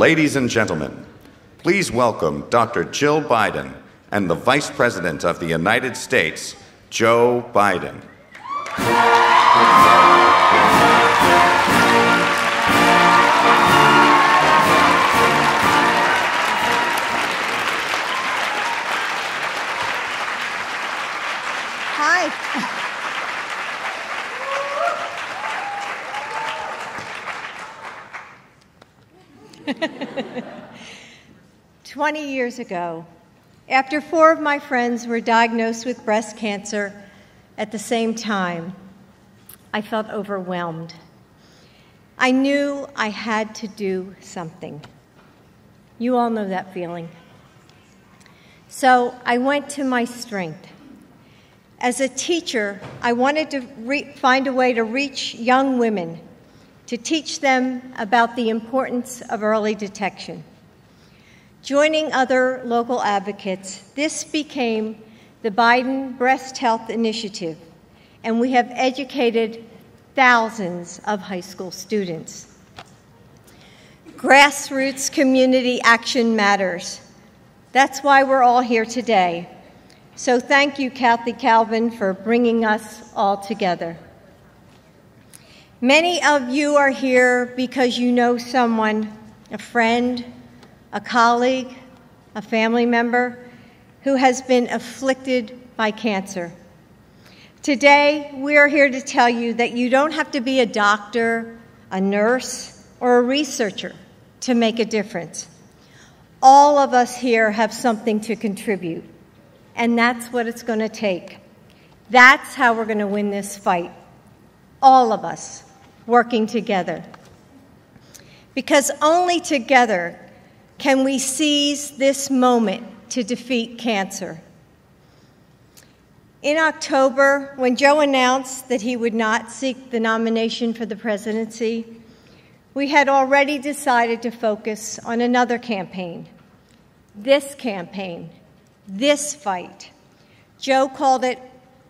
Ladies and gentlemen, please welcome Dr. Jill Biden and the Vice President of the United States, Joe Biden. Hi. 20 years ago, after 4 of my friends were diagnosed with breast cancer at the same time, I felt overwhelmed. I knew I had to do something. You all know that feeling. So I went to my strength. As a teacher, I wanted to find a way to reach young women, to teach them about the importance of early detection. Joining other local advocates, this became the Biden Breast Health Initiative, and we have educated thousands of high school students. Grassroots community action matters. That's why we're all here today. So thank you, Kathy Calvin, for bringing us all together. Many of you are here because you know someone, a friend, a colleague, a family member, who has been afflicted by cancer. Today, we are here to tell you that you don't have to be a doctor, a nurse, or a researcher to make a difference. All of us here have something to contribute, and that's what it's going to take. That's how we're going to win this fight. All of us working together. Because only together can we seize this moment to defeat cancer. In October, when Joe announced that he would not seek the nomination for the presidency, we had already decided to focus on another campaign, this fight. Joe called it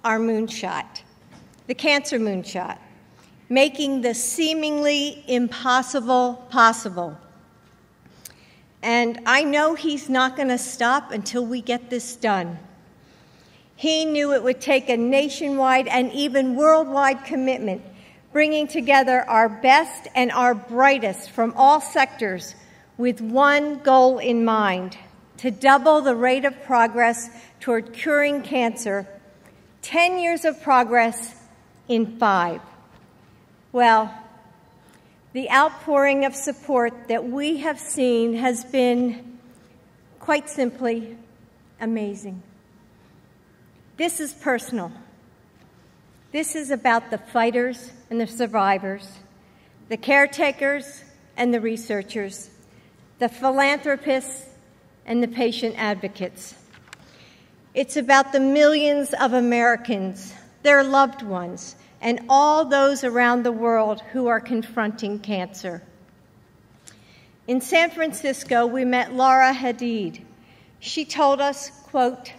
our moonshot, the cancer moonshot, making the seemingly impossible possible. And I know he's not going to stop until we get this done. He knew it would take a nationwide and even worldwide commitment, bringing together our best and our brightest from all sectors with one goal in mind: to double the rate of progress toward curing cancer, 10 years of progress in 5. Well, the outpouring of support that we have seen has been, quite simply, amazing. This is personal. This is about the fighters and the survivors, the caretakers and the researchers, the philanthropists and the patient advocates. It's about the millions of Americans, their loved ones, and all those around the world who are confronting cancer. In San Francisco, we met Laura Hadid. She told us, quote,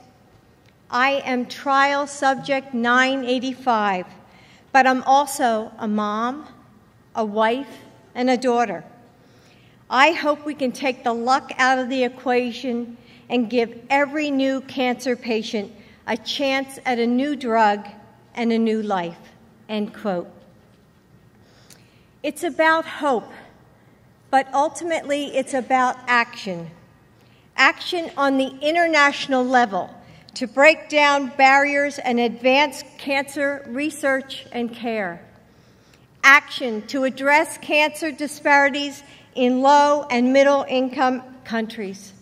"I am trial subject 985, but I'm also a mom, a wife, and a daughter. I hope we can take the luck out of the equation and give every new cancer patient a chance at a new drug and a new life." End quote. It's about hope, but ultimately it's about action. Action on the international level to break down barriers and advance cancer research and care. Action to address cancer disparities in low and middle income countries.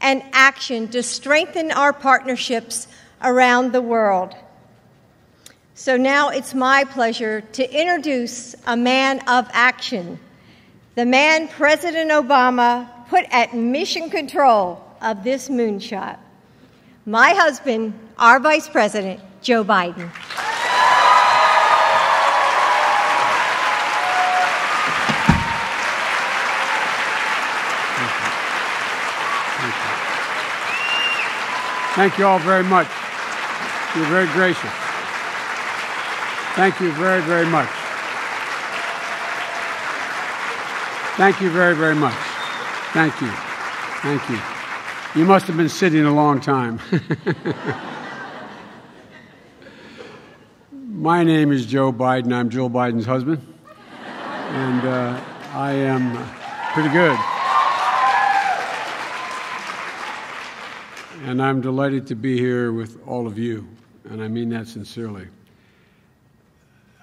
And action to strengthen our partnerships around the world. So now it's my pleasure to introduce a man of action, the man President Obama put at mission control of this moonshot, my husband, our Vice President, Joe Biden. Thank you all very much. You're very gracious. Thank you very, very much. Thank you very, very much. Thank you. Thank you. You must have been sitting a long time. My name is Joe Biden. I'm Jill Biden's husband. And I am pretty good. And I'm delighted to be here with all of you. And I mean that sincerely.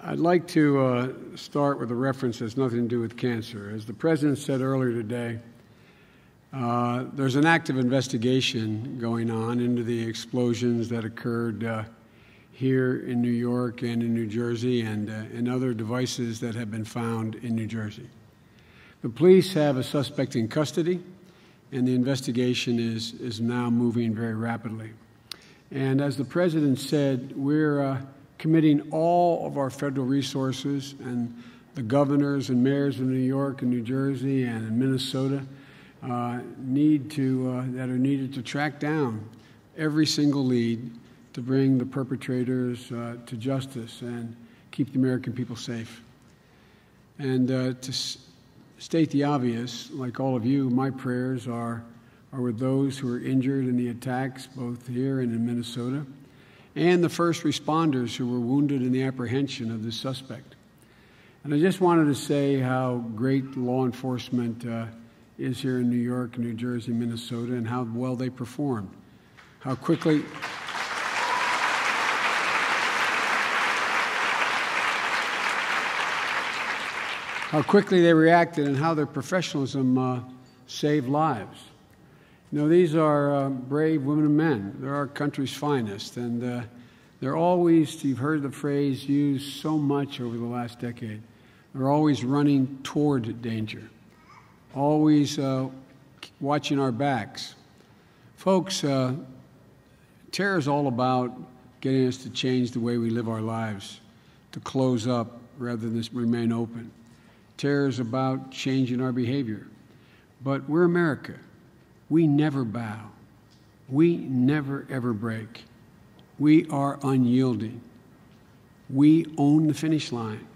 I'd like to start with a reference that has nothing to do with cancer. As the President said earlier today, there's an active investigation going on into the explosions that occurred here in New York and in New Jersey and other devices that have been found in New Jersey. The police have a suspect in custody, and the investigation is now moving very rapidly. And as the President said, we're committing all of our federal resources, and the governors and mayors of New York and New Jersey and in Minnesota that are needed to track down every single lead to bring the perpetrators to justice and keep the American people safe. And to state the obvious, like all of you, my prayers are with those who are injured in the attacks, both here and in Minnesota, and the first responders who were wounded in the apprehension of this suspect. And I just wanted to say how great law enforcement is here in New York, New Jersey, Minnesota, and how well they performed, how quickly they reacted, and how their professionalism saved lives. You know, these are brave women and men. They're our country's finest, and they're always, you've heard the phrase used so much over the last decade, they're always running toward danger, always watching our backs. Folks, terror is all about getting us to change the way we live our lives, to close up rather than remain open. Terror is about changing our behavior. But we're America. We never bow. We never, ever break. We are unyielding. We own the finish line.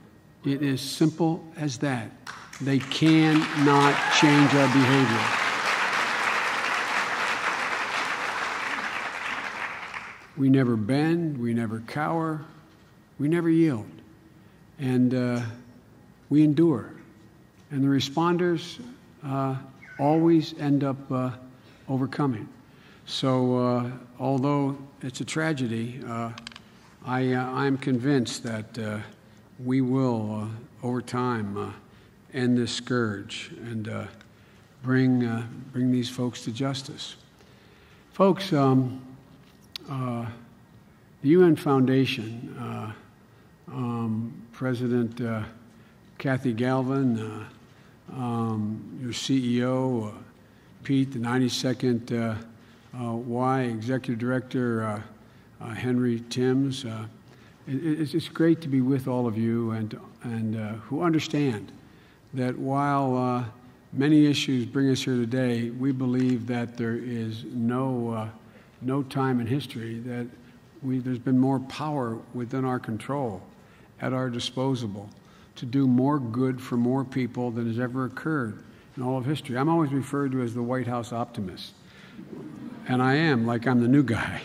It is simple as that. They cannot change our behavior. We never bend. We never cower. We never yield. And we endure. And the responders always end up overcoming. So although it's a tragedy, I'm convinced that we will, over time, end this scourge and bring these folks to justice. Folks, the UN Foundation, President Kathy Galvin, your CEO, Pete, the 92nd Y Executive Director, Henry Timms. It's great to be with all of you and who understand that while many issues bring us here today, we believe that there is no time in history that there's been more power within our control, at our disposal, to do more good for more people than has ever occurred in all of history. I'm always referred to as the White House optimist. And I am, like I'm the new guy.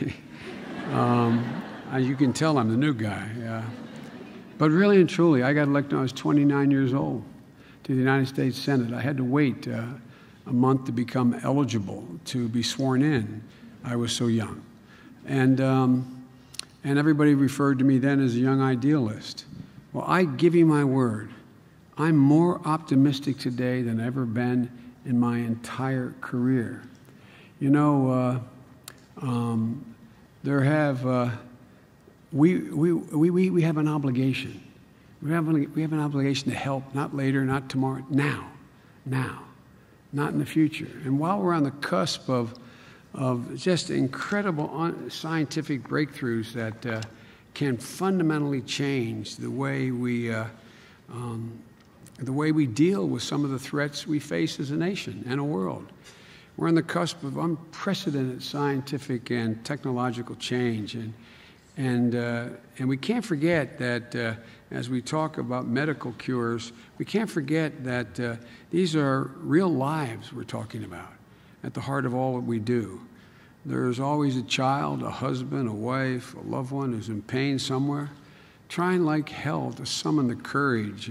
You can tell I'm the new guy. But really and truly, I got elected when I was 29 years old to the United States Senate. I had to wait a month to become eligible to be sworn in. I was so young. And everybody referred to me then as a young idealist. Well, I give you my word. I'm more optimistic today than I've ever been in my entire career. You know, we have an obligation. We have an obligation to help, not later, not tomorrow, now, not in the future. And while we're on the cusp of just incredible scientific breakthroughs that can fundamentally change the way we deal with some of the threats we face as a nation and a world. We're on the cusp of unprecedented scientific and technological change, And we can't forget that as we talk about medical cures, we can't forget that these are real lives we're talking about at the heart of all that we do. There's always a child, a husband, a wife, a loved one who's in pain somewhere, trying like hell to summon the courage,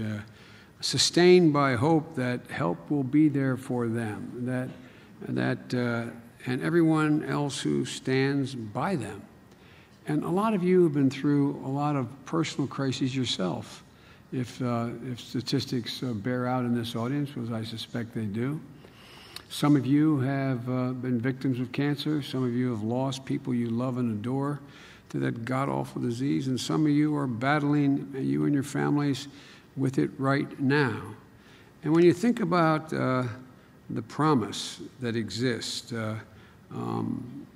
sustained by hope that help will be there for them, and everyone else who stands by them. And a lot of you have been through a lot of personal crises yourself, if statistics bear out in this audience, as I suspect they do. Some of you have been victims of cancer. Some of you have lost people you love and adore to that god-awful disease. And some of you are battling, you and your families, with it right now. And when you think about the promise that exists,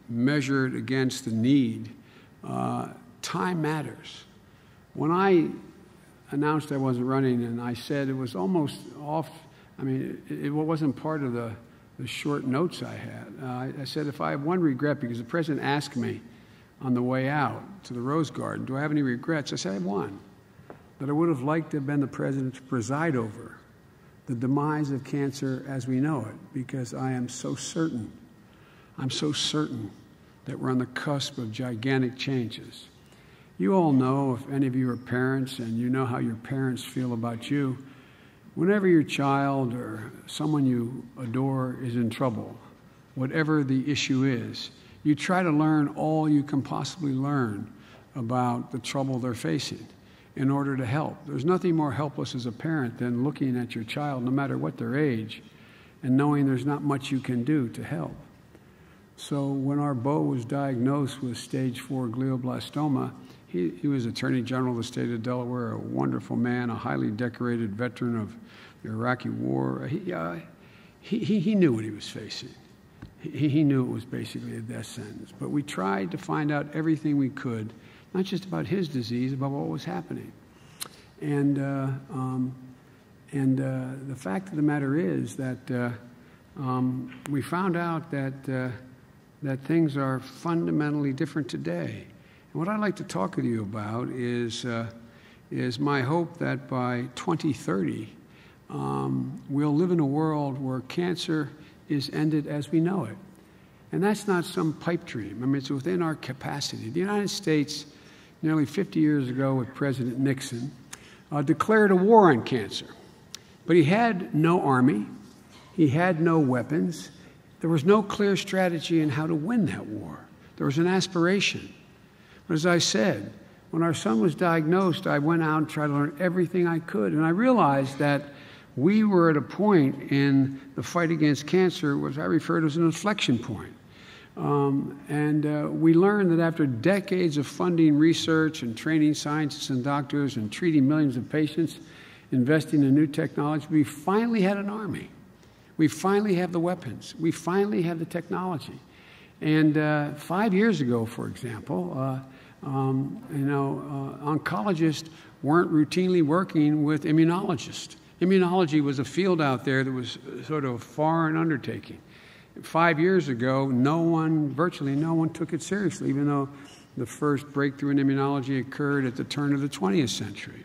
measured against the need, time matters. When I announced I wasn't running, and I said it was almost off, I mean, it wasn't part of the short notes I had. I said if I have one regret, because the president asked me on the way out to the Rose Garden, do I have any regrets? I said I have one, that I would have liked to have been the president to preside over the demise of cancer as we know it, because I am so certain, I'm so certain that we're on the cusp of gigantic changes. You all know, if any of you are parents and you know how your parents feel about you, whenever your child or someone you adore is in trouble, whatever the issue is, you try to learn all you can possibly learn about the trouble they're facing in order to help. There's nothing more helpless as a parent than looking at your child, no matter what their age, and knowing there's not much you can do to help. So when our Beau was diagnosed with stage 4 glioblastoma, he was Attorney General of the state of Delaware, a wonderful man, a highly decorated veteran of the Iraqi war. He knew what he was facing. He knew it was basically a death sentence. But we tried to find out everything we could, not just about his disease, about what was happening. And the fact of the matter is that we found out that things are fundamentally different today. And what I'd like to talk with you about is my hope that by 2030, we'll live in a world where cancer is ended as we know it. And that's not some pipe dream. I mean, it's within our capacity. The United States, nearly 50 years ago with President Nixon, declared a war on cancer. But he had no army. He had no weapons. There was no clear strategy in how to win that war. There was an aspiration. But as I said, when our son was diagnosed, I went out and tried to learn everything I could. And I realized that we were at a point in the fight against cancer, which I refer to as an inflection point. We learned that after decades of funding research and training scientists and doctors and treating millions of patients, investing in new technology, we finally had an army. We finally have the weapons. We finally have the technology. And 5 years ago, for example, oncologists weren't routinely working with immunologists. Immunology was a field out there that was sort of a foreign undertaking. 5 years ago, virtually no one took it seriously, even though the first breakthrough in immunology occurred at the turn of the 20th century.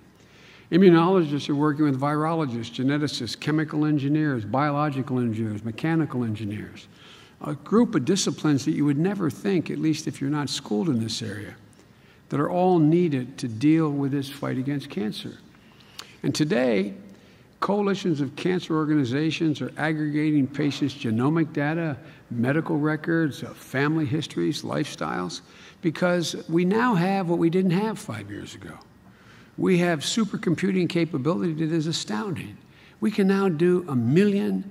Immunologists are working with virologists, geneticists, chemical engineers, biological engineers, mechanical engineers, a group of disciplines that you would never think, at least if you're not schooled in this area, that are all needed to deal with this fight against cancer. And today, coalitions of cancer organizations are aggregating patients' genomic data, medical records, family histories, lifestyles, because we now have what we didn't have 5 years ago. We have supercomputing capability that is astounding. We can now do 1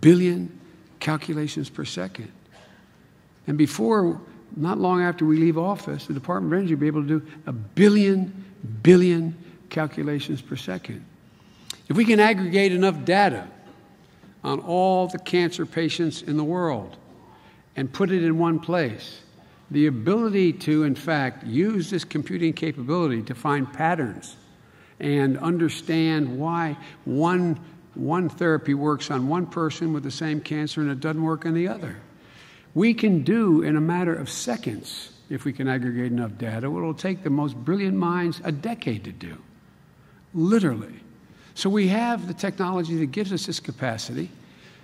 billion calculations per second. And before, not long after we leave office, the Department of Energy will be able to do 1 billion calculations per second. If we can aggregate enough data on all the cancer patients in the world and put it in one place, the ability to, in fact, use this computing capability to find patterns and understand why one therapy works on one person with the same cancer and it doesn't work on the other. We can do, in a matter of seconds, if we can aggregate enough data, what it'll take the most brilliant minds a decade to do, literally. So we have the technology that gives us this capacity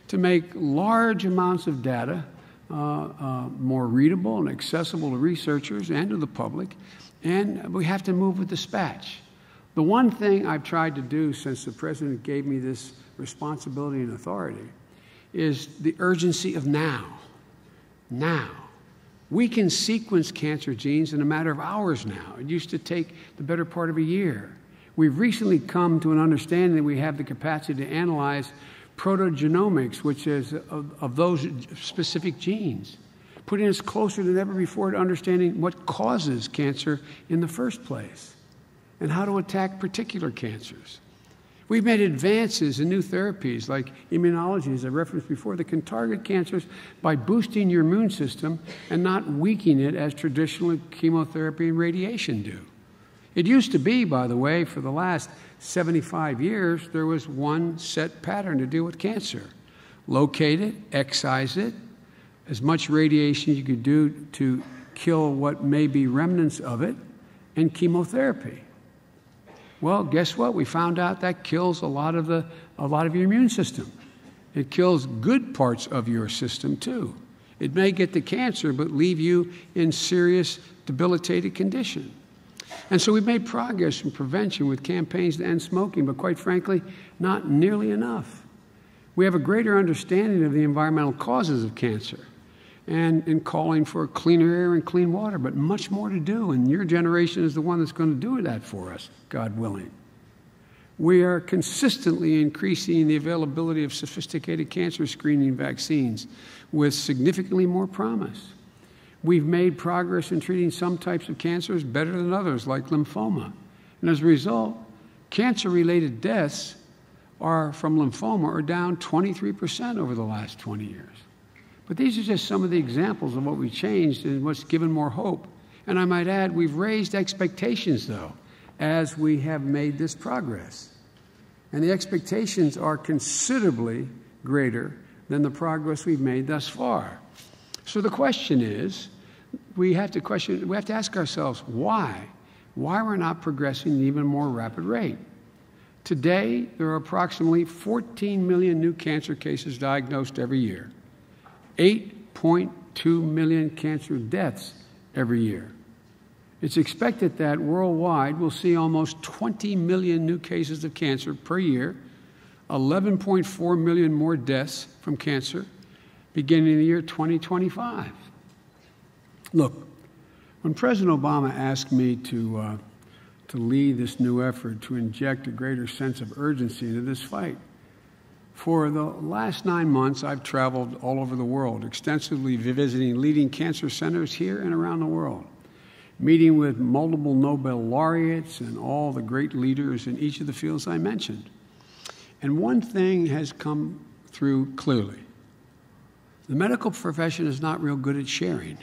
to make large amounts of data more readable and accessible to researchers and to the public, and we have to move with dispatch. The one thing I've tried to do since the President gave me this responsibility and authority is the urgency of now. Now. We can sequence cancer genes in a matter of hours now. It used to take the better part of a year. We've recently come to an understanding that we have the capacity to analyze protogenomics, which is of those specific genes, putting us closer than ever before to understanding what causes cancer in the first place and how to attack particular cancers. We've made advances in new therapies like immunology, as I referenced before, that can target cancers by boosting your immune system and not weakening it as traditional chemotherapy and radiation do. It used to be, by the way, for the last 75 years, there was one set pattern to deal with cancer. Locate it, excise it, as much radiation you could do to kill what may be remnants of it, and chemotherapy. Well, guess what? We found out that kills a lot of your immune system. It kills good parts of your system, too. It may get the cancer, but leave you in serious, debilitated condition. And so we've made progress in prevention with campaigns to end smoking, but quite frankly, not nearly enough. We have a greater understanding of the environmental causes of cancer and in calling for cleaner air and clean water, but much more to do, and your generation is the one that's going to do that for us, God willing. We are consistently increasing the availability of sophisticated cancer screening vaccines with significantly more promise. We've made progress in treating some types of cancers better than others, like lymphoma. And as a result, cancer-related deaths from lymphoma are down 23% over the last 20 years. But these are just some of the examples of what we've changed and what's given more hope. And I might add, we've raised expectations, though, as we have made this progress. And the expectations are considerably greater than the progress we've made thus far. So the question is, we have to ask ourselves why we're not progressing at an even more rapid rate. Today, there are approximately 14 million new cancer cases diagnosed every year, 8.2 million cancer deaths every year. It's expected that worldwide we'll see almost 20 million new cases of cancer per year, 11.4 million more deaths from cancer beginning in the year 2025. Look, when President Obama asked me to lead this new effort to inject a greater sense of urgency into this fight, for the last 9 months, I've traveled all over the world, extensively visiting leading cancer centers here and around the world, meeting with multiple Nobel laureates and all the great leaders in each of the fields I mentioned. And one thing has come through clearly. The medical profession is not real good at sharing.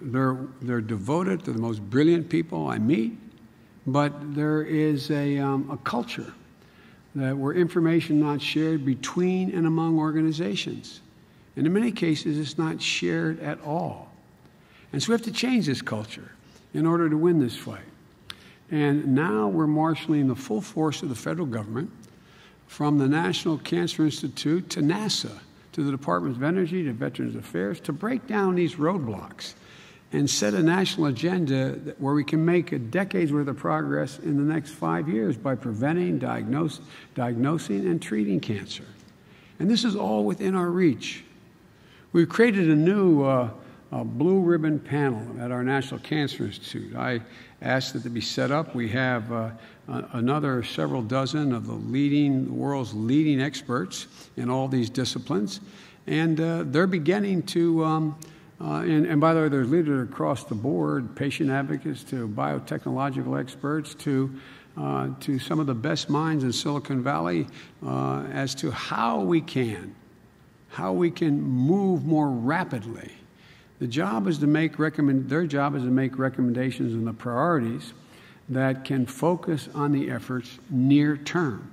They're devoted to the most brilliant people I meet, but there is a culture where information not shared between and among organizations. And in many cases, it's not shared at all. And so we have to change this culture in order to win this fight. And now we're marshaling the full force of the federal government, from the National Cancer Institute to NASA, to the Department of Energy, to Veterans Affairs, to break down these roadblocks and set a national agenda where we can make a decade's worth of progress in the next 5 years by preventing, diagnosing, and treating cancer. And this is all within our reach. We've created a new blue ribbon panel at our National Cancer Institute. I asked that to be set up. We have another several dozen of the world's leading experts in all these disciplines. And they're beginning to, and by the way, there's leaders across the board, patient advocates to biotechnological experts to some of the best minds in Silicon Valley as to how we can move more rapidly. Their job is to make recommendations on the priorities that can focus on the efforts near term.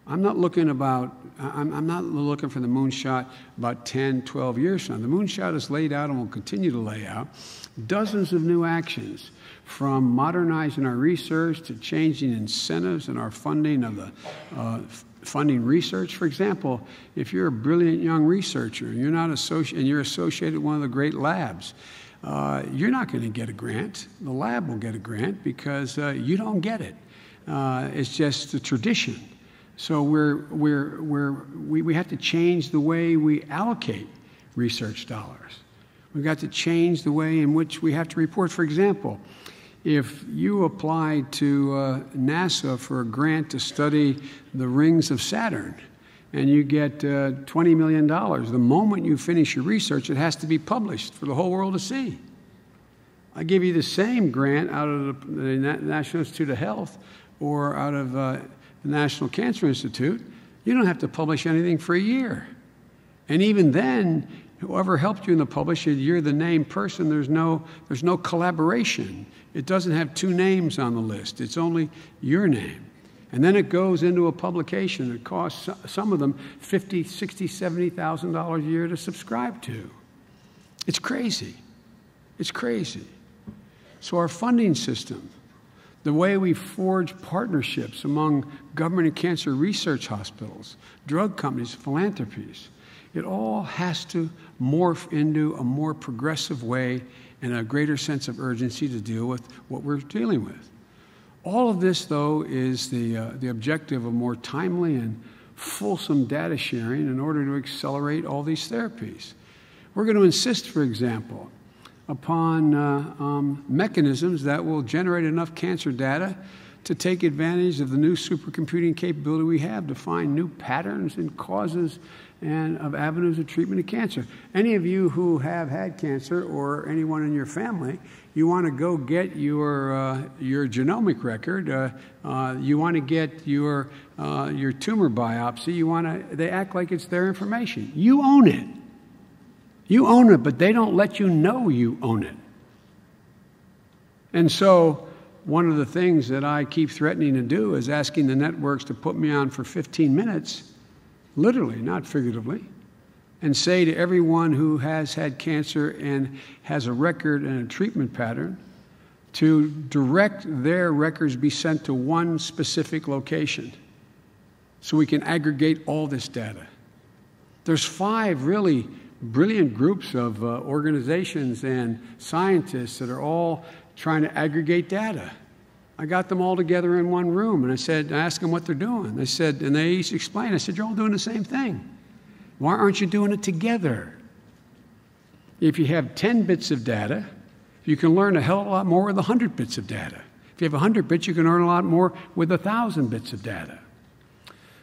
I'm not looking I'm not looking for the moonshot about 10, 12 years from now. The moonshot is laid out and will continue to lay out dozens of new actions, from modernizing our research to changing incentives in our funding of the funding research. For example, if you're a brilliant young researcher and you're associated with one of the great labs, you're not going to get a grant. The lab will get a grant because you don't get it. It's just a tradition. So we have to change the way we allocate research dollars. We've got to change the way in which we have to report. For example, if you apply to NASA for a grant to study the rings of Saturn and you get $20 million, the moment you finish your research, it has to be published for the whole world to see. I give you the same grant out of the National Institute of Health or out of the National Cancer Institute. You don't have to publish anything for a year. And even then, whoever helped you in the publishing, you're the named person. There's no collaboration. It doesn't have two names on the list. It's only your name. And then it goes into a publication that costs some of them $50,000, $60,000, $70,000 a year to subscribe to. It's crazy. It's crazy. So our funding system, the way we forge partnerships among government and cancer research hospitals, drug companies, philanthropies, it all has to morph into a more progressive way and a greater sense of urgency to deal with what we're dealing with. All of this, though, is the objective of more timely and fulsome data sharing in order to accelerate all these therapies. We're going to insist, for example, upon mechanisms that will generate enough cancer data to take advantage of the new supercomputing capability we have to find new patterns and causes and of avenues of treatment of cancer. Any of you who have had cancer, or anyone in your family, you want to go get your genomic record. You want to get your tumor biopsy. They act like it's their information. You own it. You own it, but they don't let you know you own it. And so one of the things that I keep threatening to do is asking the networks to put me on for 15 minutes, literally, not figuratively, and say to everyone who has had cancer and has a record and a treatment pattern to direct their records be sent to one specific location so we can aggregate all this data. There's 5 really brilliant groups of organizations and scientists that are all trying to aggregate data. I got them all together in one room, and I asked them what they're doing. They said, and they each explained, I said, you're all doing the same thing. Why aren't you doing it together? If you have 10 bits of data, you can learn a hell of a lot more with 100 bits of data. If you have 100 bits, you can learn a lot more with 1,000 bits of data.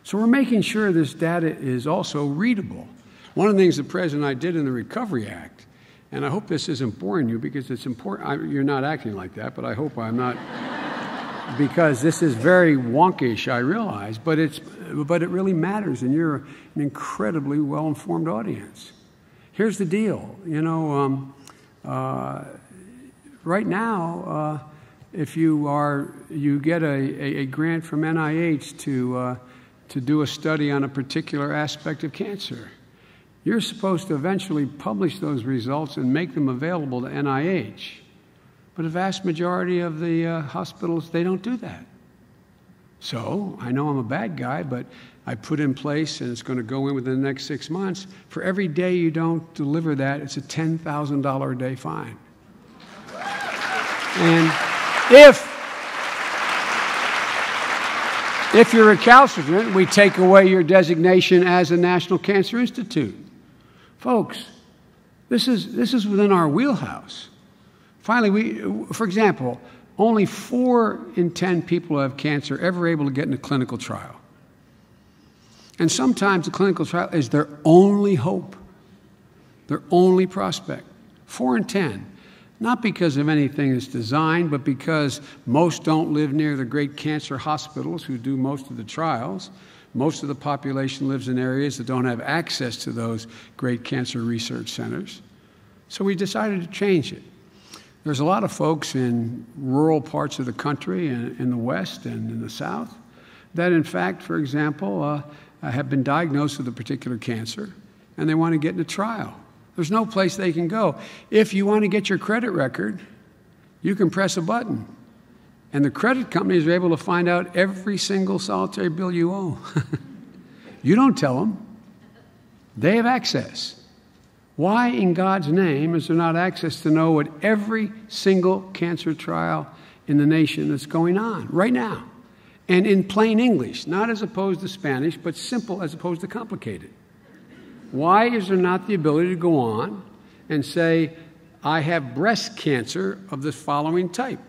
So we're making sure this data is also readable. One of the things the President and I did in the Recovery Act, and I hope this isn't boring you because it's important. You're not acting like that, but I hope I'm not, because this is very wonkish, I realize, but it really matters, and you're an incredibly well-informed audience. Here's the deal. Right now, if you get a grant from NIH to do a study on a particular aspect of cancer, you're supposed to eventually publish those results and make them available to NIH. But the vast majority of the hospitals, they don't do that. So I know I'm a bad guy, but I put in place, and it's going to go in within the next 6 months, for every day you don't deliver that, it's a $10,000 a day fine. And if you're recalcitrant, we take away your designation as a National Cancer Institute. Folks, this is within our wheelhouse. Finally, for example, only 4 in 10 people who have cancer are ever able to get in a clinical trial. And sometimes the clinical trial is their only hope, their only prospect. 4 in 10. Not because of anything that's designed, but because most don't live near the great cancer hospitals who do most of the trials. Most of the population lives in areas that don't have access to those great cancer research centers. So we decided to change it. There's a lot of folks in rural parts of the country, in the West and in the South, that, in fact, for example, have been diagnosed with a particular cancer, and they want to get in a trial. There's no place they can go. If you want to get your credit record, you can press a button, and the credit companies are able to find out every single solitary bill you owe. You don't tell them. They have access. Why in God's name is there not access to know what every single cancer trial in the nation that's going on right now? And in plain English, not as opposed to Spanish, but simple as opposed to complicated. Why is there not the ability to go on and say, I have breast cancer of the following type?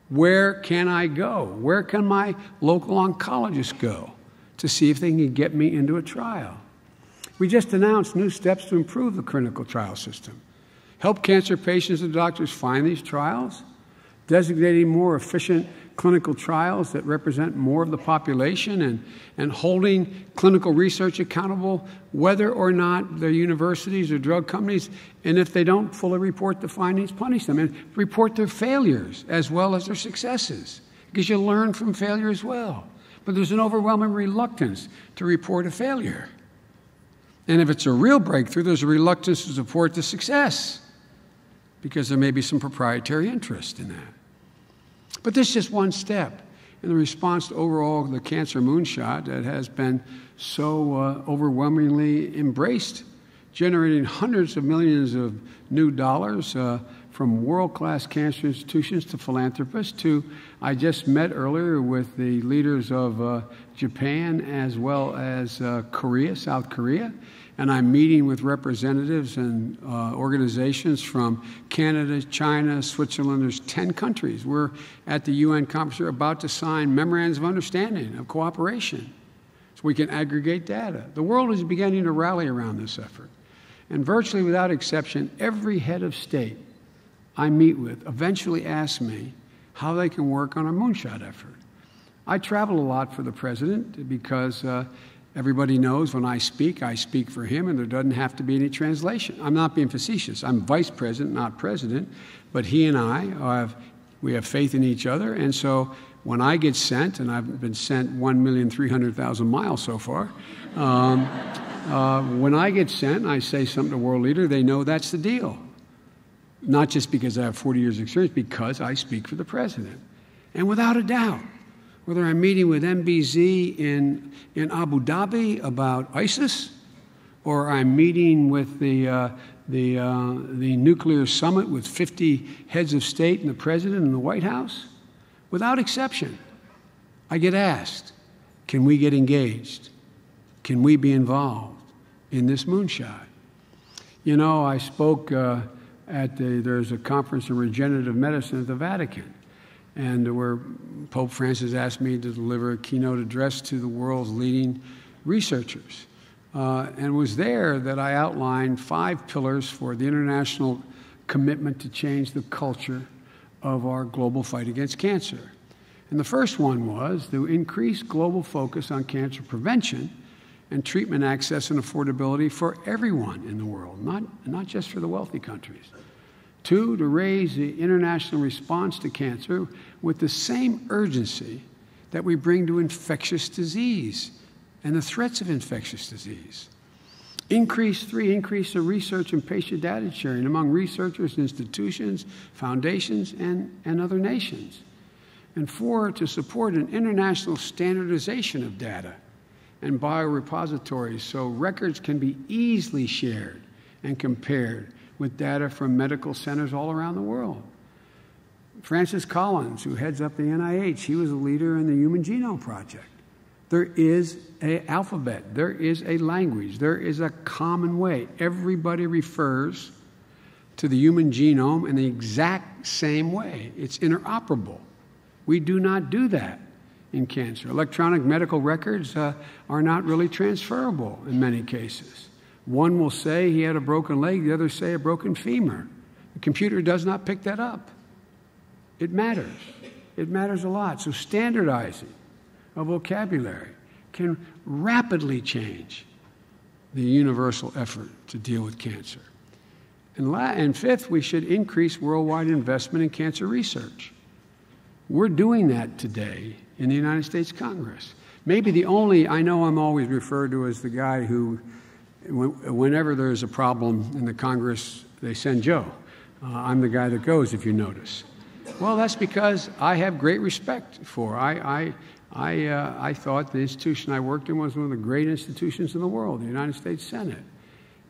Where can I go? Where can my local oncologist go to see if they can get me into a trial? We just announced new steps to improve the clinical trial system, help cancer patients and doctors find these trials, designating more efficient clinical trials that represent more of the population, and holding clinical research accountable whether or not the universities or drug companies, and if they don't fully report the findings, punish them, and report their failures as well as their successes, because you learn from failure as well. But there's an overwhelming reluctance to report a failure. And if it's a real breakthrough, there's a reluctance to support the success, because there may be some proprietary interest in that. But this is just one step in the response to overall the cancer moonshot that has been so overwhelmingly embraced, generating hundreds of millions of new dollars from world-class cancer institutions to philanthropists to, I just met earlier with the leaders of Japan as well as Korea, South Korea, and I'm meeting with representatives and organizations from Canada, China, Switzerland. There's 10 countries. We're at the UN conference. We're about to sign memorandums of understanding, of cooperation, so we can aggregate data. The world is beginning to rally around this effort. And virtually without exception, every head of state I meet with eventually asks me how they can work on a moonshot effort. I travel a lot for the president because everybody knows when I speak for him, and there doesn't have to be any translation. I'm not being facetious. I'm vice president, not president, but he and we have faith in each other, and so when I get sent, and I've been sent 1,300,000 miles so far, when I get sent and I say something to a world leader, they know that's the deal. Not just because I have 40 years of experience, because I speak for the president. And without a doubt, whether I'm meeting with MBZ in Abu Dhabi about ISIS, or I'm meeting with the nuclear summit with 50 heads of state and the president in the White House, without exception, I get asked, can we get engaged? Can we be involved in this moonshot? You know, I spoke there's a conference in regenerative medicine at the Vatican, and where Pope Francis asked me to deliver a keynote address to the world's leading researchers. And it was there that I outlined 5 pillars for the international commitment to change the culture of our global fight against cancer. And the first one was to increase global focus on cancer prevention and treatment access and affordability for everyone in the world, not just for the wealthy countries. 2, to raise the international response to cancer with the same urgency that we bring to infectious disease and the threats of infectious disease. 3, increase the research and patient data sharing among researchers, institutions, foundations, and other nations. And 4, to support an international standardization of data and biorepositories so records can be easily shared and compared with data from medical centers all around the world. Francis Collins, who heads up the NIH, he was a leader in the Human Genome Project. There is an alphabet, there is a language, there is a common way. Everybody refers to the human genome in the exact same way. It's interoperable. We do not do that in cancer. Electronic medical records are not really transferable in many cases. One will say he had a broken leg, the other say a broken femur. The computer does not pick that up. It matters. It matters a lot. So standardizing a vocabulary can rapidly change the universal effort to deal with cancer. And 5th, we should increase worldwide investment in cancer research. We're doing that today in the United States Congress. Maybe the only, I know I'm always referred to as the guy who, whenever there's a problem in the Congress, they send Joe. I'm the guy that goes, if you notice. Well, that's because I have great respect for. I thought the institution I worked in was one of the great institutions in the world, the United States Senate.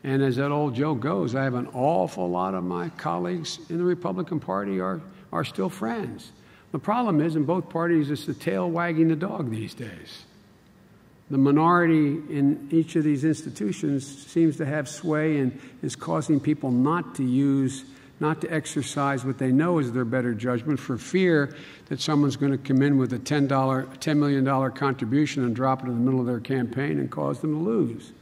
And as that old joke goes, I have an awful lot of my colleagues in the Republican Party are still friends. The problem is, in both parties, it's the tail wagging the dog these days. The minority in each of these institutions seems to have sway and is causing people not to exercise what they know is their better judgment for fear that someone's going to come in with a $10 million contribution and drop it in the middle of their campaign and cause them to lose.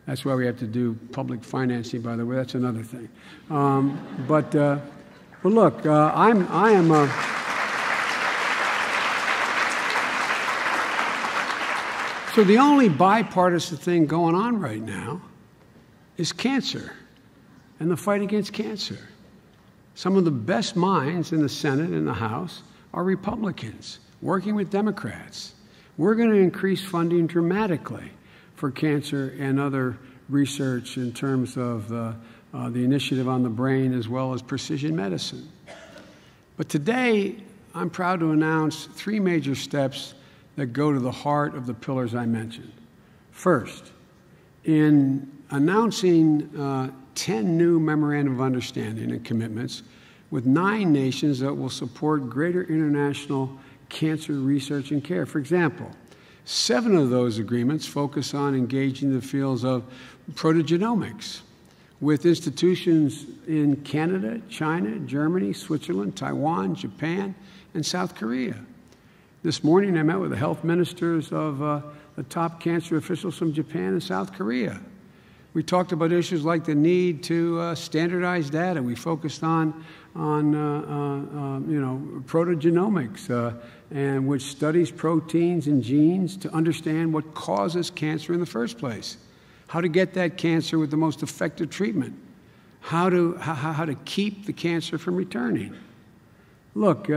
That's why we have to do public financing, by the way. That's another thing. But look, I am. So the only bipartisan thing going on right now is cancer and the fight against cancer. Some of the best minds in the Senate and the House are Republicans working with Democrats. We're going to increase funding dramatically for cancer and other research in terms of the initiative on the brain as well as precision medicine. But today, I'm proud to announce 3 major steps that go to the heart of the pillars I mentioned. First, in announcing 10 new memorandum of understanding and commitments with 9 nations that will support greater international cancer research and care. For example, 7 of those agreements focus on engaging the fields of protogenomics with institutions in Canada, China, Germany, Switzerland, Taiwan, Japan, and South Korea. This morning, I met with the health ministers of the top cancer officials from Japan and South Korea. We talked about issues like the need to standardize data. We focused on protogenomics, and which studies proteins and genes to understand what causes cancer in the first place, how to get that cancer with the most effective treatment, how to keep the cancer from returning. Look,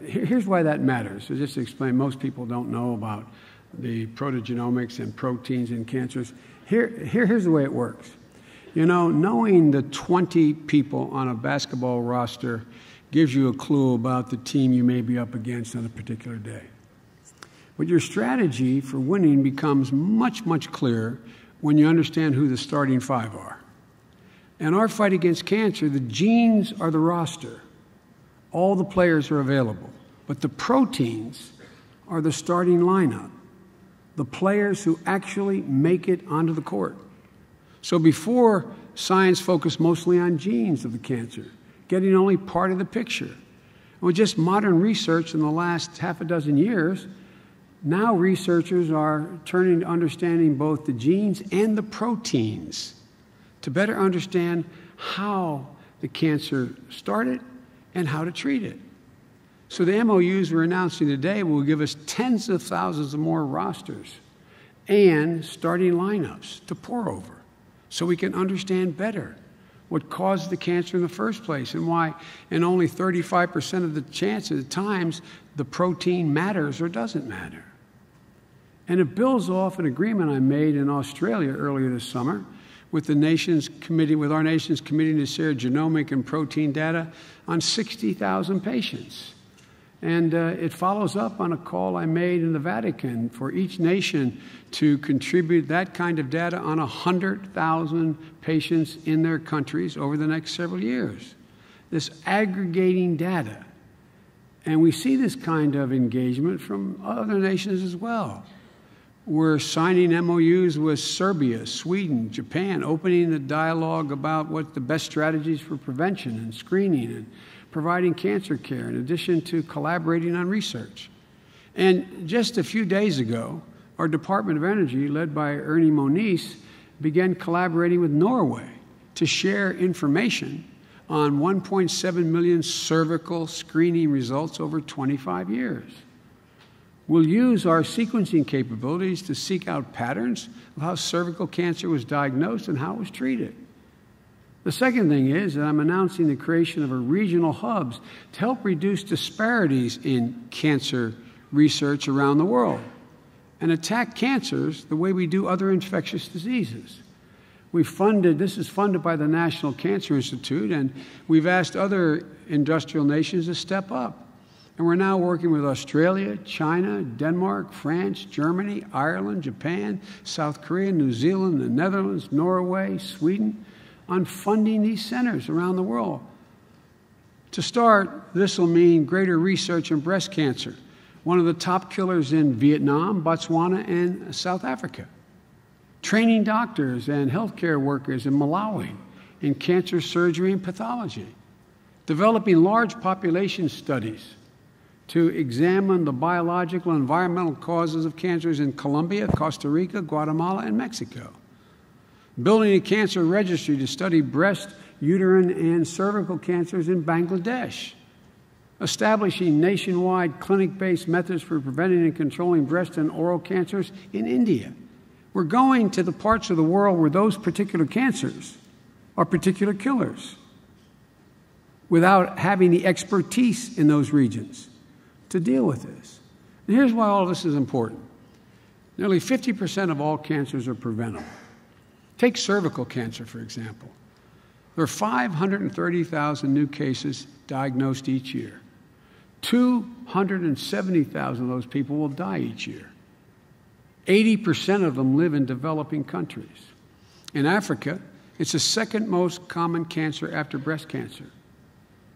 here's why that matters. So just to explain, most people don't know about the protogenomics and proteins in cancers. Here's the way it works. You know, knowing the 20 people on a basketball roster gives you a clue about the team you may be up against on a particular day. But your strategy for winning becomes much, much clearer when you understand who the starting 5 are. In our fight against cancer, the genes are the roster. All the players are available, but the proteins are the starting lineup, the players who actually make it onto the court. So before, science focused mostly on genes of the cancer, getting only part of the picture. And with just modern research in the last half a dozen years, now researchers are turning to understanding both the genes and the proteins to better understand how the cancer started and how to treat it. So the MOUs we're announcing today will give us tens of thousands of more rosters and starting lineups to pore over so we can understand better what caused the cancer in the first place and why in only 35% of the times the protein matters or doesn't matter. And it builds off an agreement I made in Australia earlier this summer with our nation's committee to share genomic and protein data on 60,000 patients. And it follows up on a call I made in the Vatican for each nation to contribute that kind of data on 100,000 patients in their countries over the next several years. This aggregating data. And we see this kind of engagement from other nations as well. We're signing MOUs with Serbia, Sweden, Japan, opening the dialogue about what the best strategies for prevention and screening and providing cancer care, in addition to collaborating on research. And just a few days ago, our Department of Energy, led by Ernie Moniz, began collaborating with Norway to share information on 1.7 million cervical screening results over 25 years. We'll use our sequencing capabilities to seek out patterns of how cervical cancer was diagnosed and how it was treated. The second thing is that I'm announcing the creation of regional hubs to help reduce disparities in cancer research around the world and attack cancers the way we do other infectious diseases. This is funded by the National Cancer Institute, and we've asked other industrial nations to step up. And we're now working with Australia, China, Denmark, France, Germany, Ireland, Japan, South Korea, New Zealand, the Netherlands, Norway, Sweden, on funding these centers around the world. To start, this will mean greater research in breast cancer, one of the top killers in Vietnam, Botswana, and South Africa. Training doctors and healthcare workers in Malawi in cancer surgery and pathology. Developing large population studies to examine the biological and environmental causes of cancers in Colombia, Costa Rica, Guatemala, and Mexico. Building a cancer registry to study breast, uterine, and cervical cancers in Bangladesh. Establishing nationwide clinic-based methods for preventing and controlling breast and oral cancers in India. We're going to the parts of the world where those particular cancers are particular killers without having the expertise in those regions to deal with this. And here's why all this is important. Nearly 50% of all cancers are preventable. Take cervical cancer, for example. There are 530,000 new cases diagnosed each year. 270,000 of those people will die each year. 80% of them live in developing countries. In Africa, it's the second most common cancer after breast cancer.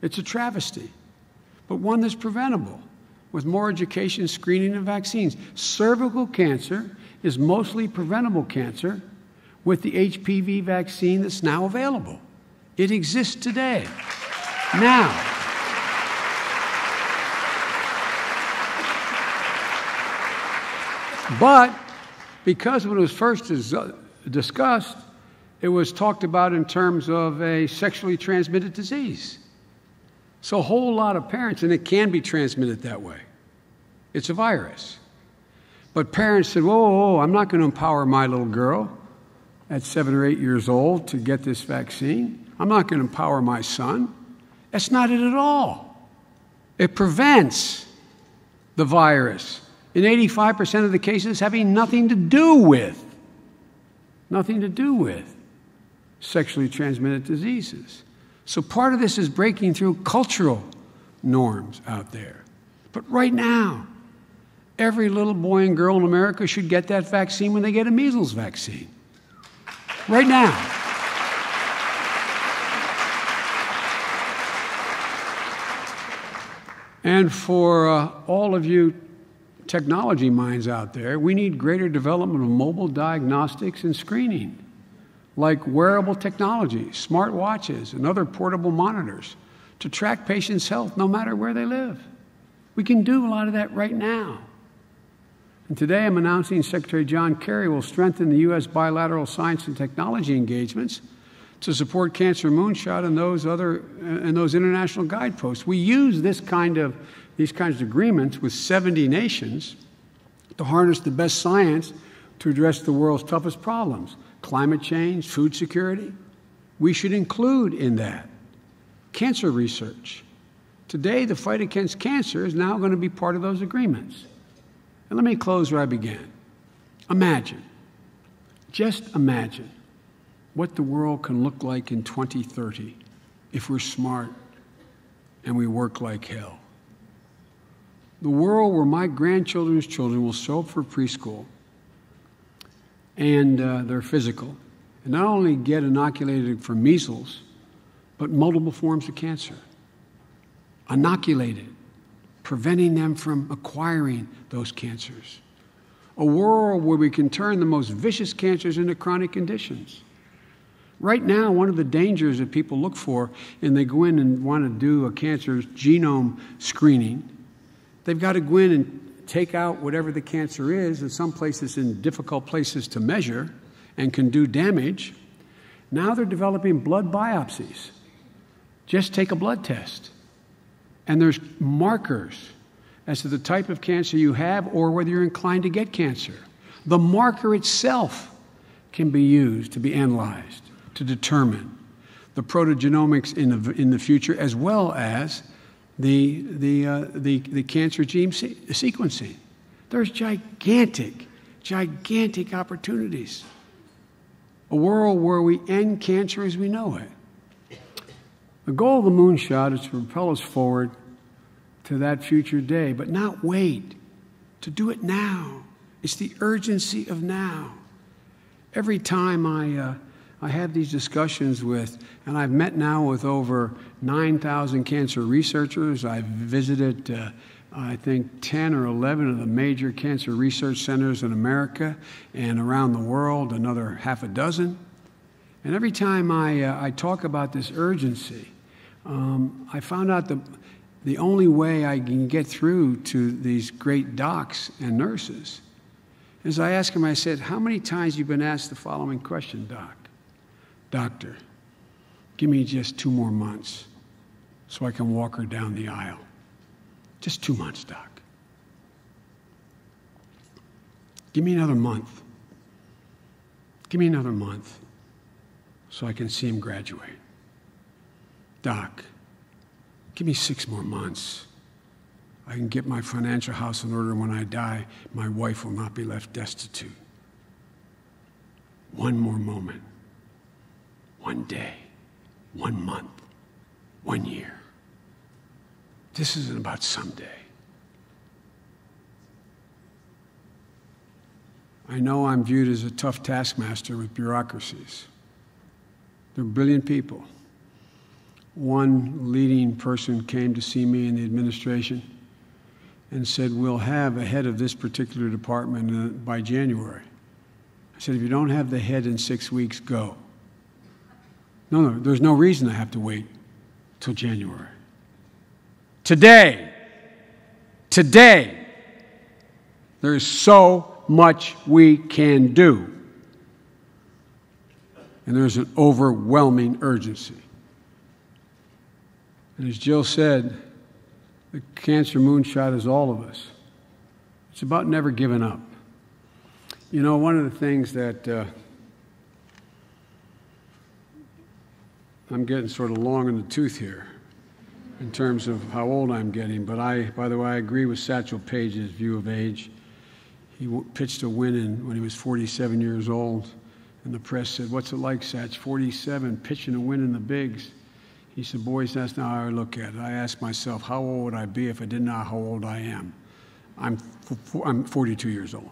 It's a travesty, but one that's preventable with more education, screening, and vaccines. Cervical cancer is mostly preventable cancer with the HPV vaccine that's now available. It exists today. Now, but because when it was first discussed, it was talked about in terms of a sexually transmitted disease. So a whole lot of parents, and it can be transmitted that way. It's a virus. But parents said, whoa, I'm not going to empower my little girl at 7 or 8 years old to get this vaccine. I'm not going to empower my son. That's not it at all. It prevents the virus in 85% of the cases having nothing to do with sexually transmitted diseases. So part of this is breaking through cultural norms out there. But right now, every little boy and girl in America should get that vaccine when they get a measles vaccine. Right now. And for all of you technology minds out there, we need greater development of mobile diagnostics and screening, like wearable technology, smart watches, and other portable monitors to track patients' health no matter where they live. We can do a lot of that right now. And today I'm announcing Secretary John Kerry will strengthen the U.S. bilateral science and technology engagements to support Cancer Moonshot and those international guideposts. We use these kinds of agreements with 70 nations to harness the best science to address the world's toughest problems. Climate change, food security. We should include in that cancer research. Today, the fight against cancer is now going to be part of those agreements. And let me close where I began. Imagine, just imagine what the world can look like in 2030 if we're smart and we work like hell. The world where my grandchildren's children will show up for preschool and they're physical, and not only get inoculated for measles, but multiple forms of cancer. Inoculated, preventing them from acquiring those cancers. A world where we can turn the most vicious cancers into chronic conditions. Right now, one of the dangers that people look for, and they go in and want to do a cancer genome screening, they've got to go in and take out whatever the cancer is, in some places in difficult places to measure and can do damage. Now they're developing blood biopsies. Just take a blood test. And there's markers as to the type of cancer you have or whether you're inclined to get cancer. The marker itself can be used to be analyzed to determine the protogenomics in the future, as well as the cancer gene sequencing. There's gigantic opportunities. A world where we end cancer as we know it. The goal of the Moonshot is to propel us forward to that future day, but not wait, to do it now. It's the urgency of now. Every time I have these discussions with, and I've met now with over 9,000 cancer researchers. I've visited, I think, 10 or 11 of the major cancer research centers in America and around the world, another half a dozen. And every time I talk about this urgency, I found out the only way I can get through to these great docs and nurses is I ask them, I said, how many times have you been asked the following question, Doc? Doctor, give me just 2 more months so I can walk her down the aisle. Just 2 months, Doc. Give me another month. Give me another month so I can see him graduate. Doc, give me 6 more months. I can get my financial house in order. When I die, my wife will not be left destitute. 1 more moment. 1 day, 1 month, 1 year. This isn't about someday. I know I'm viewed as a tough taskmaster with bureaucracies. They're brilliant people. One leading person came to see me in the administration and said, we'll have a head of this particular department by January. I said, if you don't have the head in 6 weeks, go. No, there's no reason I have to wait till January. Today, there is so much we can do. And there's an overwhelming urgency. And as Jill said, the cancer moonshot is all of us. It's about never giving up. You know, one of the things that I'm getting sort of long in the tooth here in terms of how old I'm getting, but by the way, I agree with Satchel Paige's view of age. He pitched a win when he was 47 years old, and the press said, what's it like, Satch, 47, pitching a win in the bigs? He said, boys, that's not how I look at it. I ask myself, how old would I be if I didn't know how old I am? I'm 42 years old.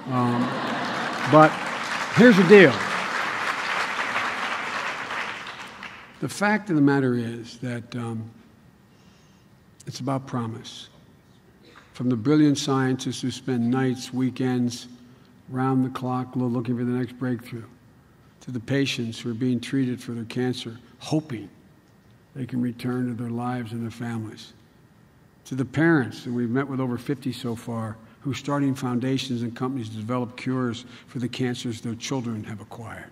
But here's the deal. The fact of the matter is that it's about promise. From the brilliant scientists who spend nights, weekends, round the clock looking for the next breakthrough, to the patients who are being treated for their cancer, hoping they can return to their lives and their families, to the parents, and we've met with over 50 so far, who are starting foundations and companies to develop cures for the cancers their children have acquired,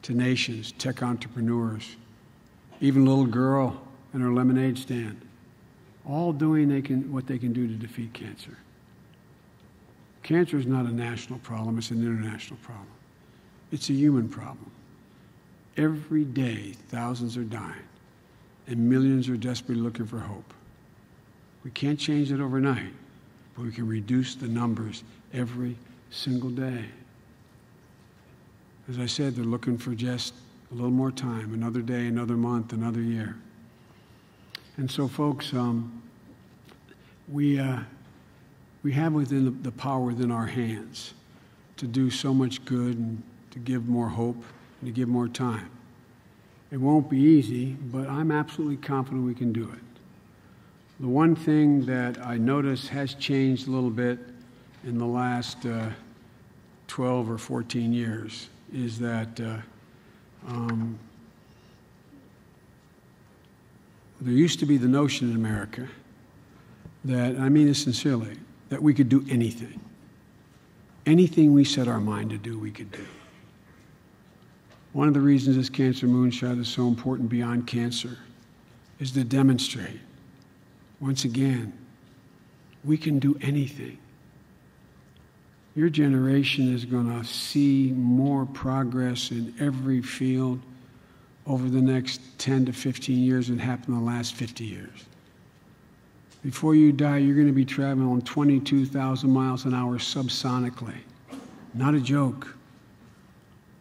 to nations, tech entrepreneurs, even a little girl in her lemonade stand, all doing what they can do to defeat cancer. Cancer is not a national problem, it's an international problem. It's a human problem. Every day, thousands are dying, and millions are desperately looking for hope. We can't change it overnight, but we can reduce the numbers every single day. As I said, they're looking for just a little more time, another day, another month, another year. And so, folks, we have within the power within our hands to do so much good and to give more hope and to give more time. It won't be easy, but I'm absolutely confident we can do it. The one thing that I notice has changed a little bit in the last 12 or 14 years is that there used to be the notion in America that, and I mean this sincerely, that we could do anything. Anything we set our mind to do, we could do. One of the reasons this Cancer Moonshot is so important beyond cancer is to demonstrate, once again, we can do anything. Your generation is going to see more progress in every field over the next 10 to 15 years than happened in the last 50 years. Before you die, you're going to be traveling 22,000 miles an hour subsonically. Not a joke.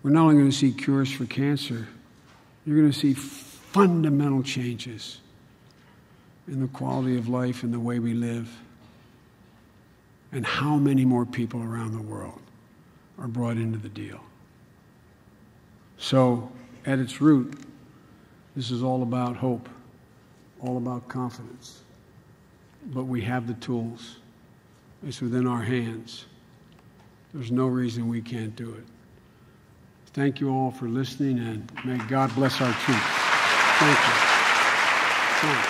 We're not only going to see cures for cancer, you're going to see fundamental changes in the quality of life and the way we live. And how many more people around the world are brought into the deal. So, at its root, this is all about hope, all about confidence. But we have the tools. It's within our hands. There's no reason we can't do it. Thank you all for listening, and may God bless our troops. Thank you. Thanks.